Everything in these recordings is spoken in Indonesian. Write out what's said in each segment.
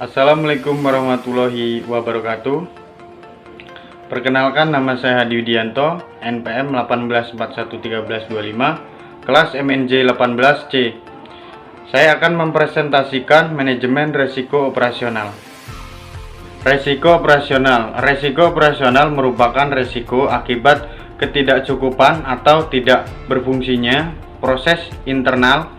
Assalamualaikum warahmatullahi wabarakatuh. Perkenalkan, nama saya Hadi Widianto, NPM 18411325, kelas MNJ 18C. Saya akan mempresentasikan manajemen resiko operasional. Resiko operasional merupakan resiko akibat ketidakcukupan atau tidak berfungsinya proses internal,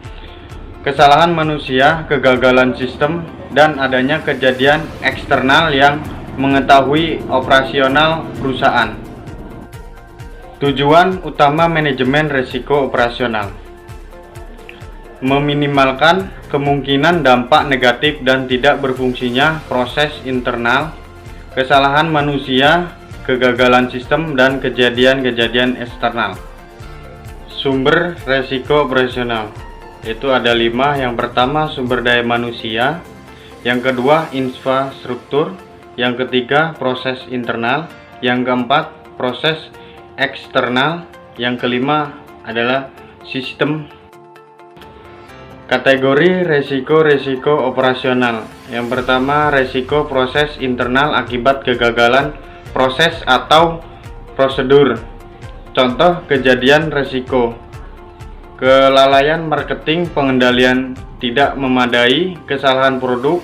kesalahan manusia, kegagalan sistem, dan adanya kejadian eksternal yang mengetahui operasional perusahaan. Tujuan utama manajemen risiko operasional: meminimalkan kemungkinan dampak negatif dan tidak berfungsinya proses internal, kesalahan manusia, kegagalan sistem, dan kejadian-kejadian eksternal. Sumber risiko operasional itu ada 5. Yang pertama, sumber daya manusia. Yang kedua, infrastruktur. Yang ketiga, proses internal. Yang keempat, proses eksternal. Yang kelima adalah sistem. Kategori resiko operasional. Yang pertama, resiko proses internal akibat kegagalan proses atau prosedur. Contoh kejadian resiko: kelalaian marketing, pengendalian tidak memadai, kesalahan produk,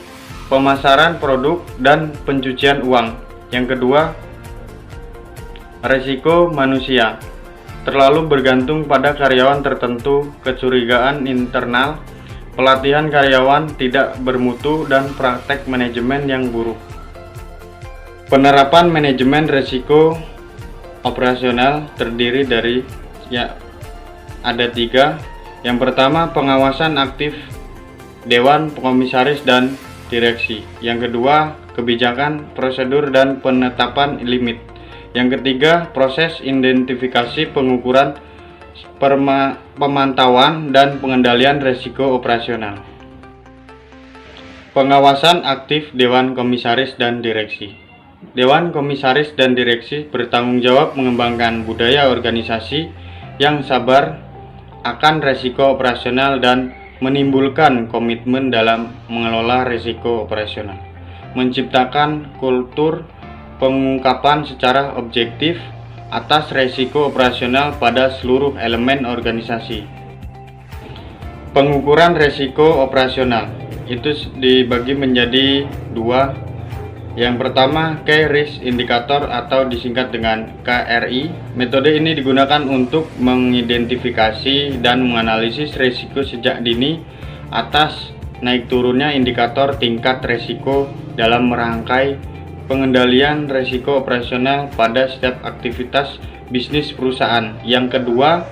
pemasaran produk, dan pencucian uang. Yang kedua, resiko manusia: terlalu bergantung pada karyawan tertentu, kecurigaan internal, pelatihan karyawan tidak bermutu, dan praktek manajemen yang buruk. Penerapan manajemen risiko operasional terdiri dari ada 3. Yang pertama, pengawasan aktif Dewan Komisaris dan Direksi. Yang kedua, kebijakan, prosedur, dan penetapan limit. Yang ketiga, proses identifikasi, pengukuran, pemantauan, dan pengendalian risiko operasional. Pengawasan aktif Dewan Komisaris dan Direksi. Dewan Komisaris dan Direksi bertanggung jawab mengembangkan budaya organisasi yang sabar akan risiko operasional dan menimbulkan komitmen dalam mengelola risiko operasional, menciptakan kultur pengungkapan secara objektif atas risiko operasional pada seluruh elemen organisasi. Pengukuran risiko operasional itu dibagi menjadi 2. Yang pertama, Key Risk Indicator atau disingkat dengan KRI. Metode ini digunakan untuk mengidentifikasi dan menganalisis risiko sejak dini atas naik turunnya indikator tingkat risiko dalam merangkai pengendalian risiko operasional pada setiap aktivitas bisnis perusahaan. Yang kedua,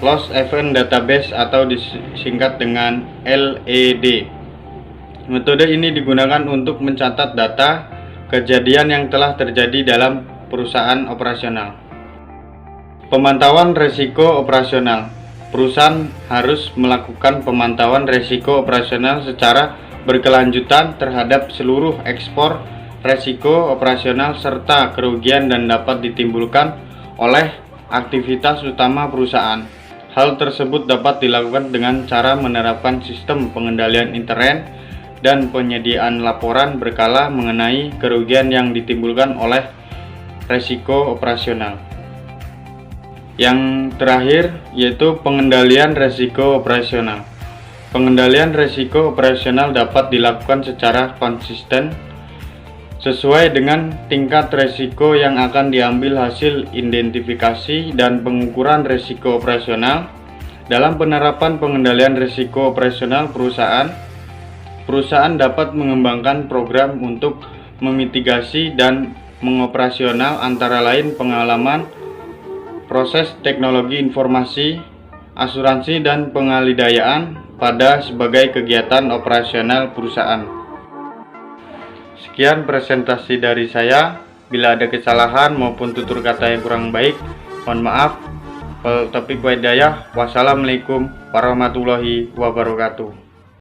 Loss Event Database atau disingkat dengan LED. Metode ini digunakan untuk mencatat data kejadian yang telah terjadi dalam perusahaan operasional. Pemantauan risiko operasional. Perusahaan harus melakukan pemantauan risiko operasional secara berkelanjutan terhadap seluruh ekspor risiko operasional serta kerugian dan dapat ditimbulkan oleh aktivitas utama perusahaan. Hal tersebut dapat dilakukan dengan cara menerapkan sistem pengendalian intern dan penyediaan laporan berkala mengenai kerugian yang ditimbulkan oleh risiko operasional. Yang terakhir yaitu pengendalian risiko operasional. Pengendalian risiko operasional dapat dilakukan secara konsisten sesuai dengan tingkat risiko yang akan diambil hasil identifikasi dan pengukuran risiko operasional. Dalam penerapan pengendalian risiko operasional perusahaan dapat mengembangkan program untuk memitigasi dan mengoperasional antara lain pengalaman, proses teknologi informasi, asuransi, dan pengalidayaan pada sebagai kegiatan operasional perusahaan. Sekian presentasi dari saya. Bila ada kesalahan maupun tutur kata yang kurang baik, mohon maaf. Wassalamualaikum warahmatullahi wabarakatuh.